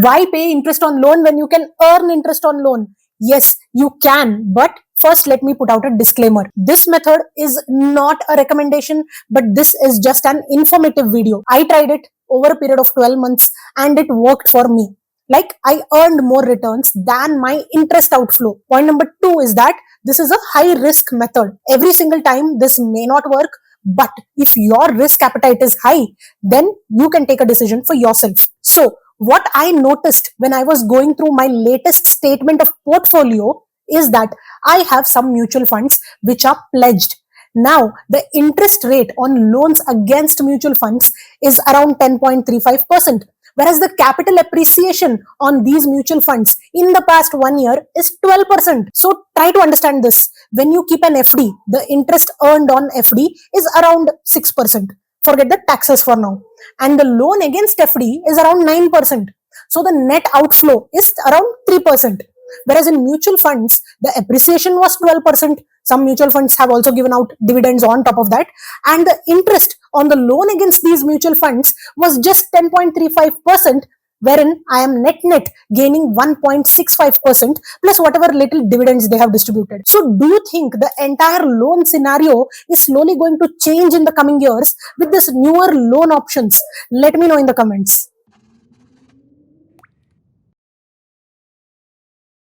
Why pay interest on loan when you can earn interest on loan? Yes, you can, but first let me put out a disclaimer. This method is not a recommendation, but this is just an informative video. I tried it over a period of 12 months and it worked for me. Like, I earned more returns than my interest outflow. Point number 2 is that this is a high risk method. Every single time this may not work, but if your risk appetite is high, then you can take a decision for yourself. So what I noticed when I was going through my latest statement of portfolio is that I have some mutual funds which are pledged. Now, the interest rate on loans against mutual funds is around 10.35%, whereas the capital appreciation on these mutual funds in the past 1 year is 12%. So try to understand this. When you keep an FD, the interest earned on FD is around 6%. Forget the taxes for now. And the loan against FD is around 9%. So the net outflow is around 3%. Whereas in mutual funds, the appreciation was 12%. Some mutual funds have also given out dividends on top of that. And the interest on the loan against these mutual funds was just 10.35%, wherein I am net gaining 1.65% plus whatever little dividends they have distributed. So do you think the entire loan scenario is slowly going to change in the coming years with this newer loan options? Let me know in the comments.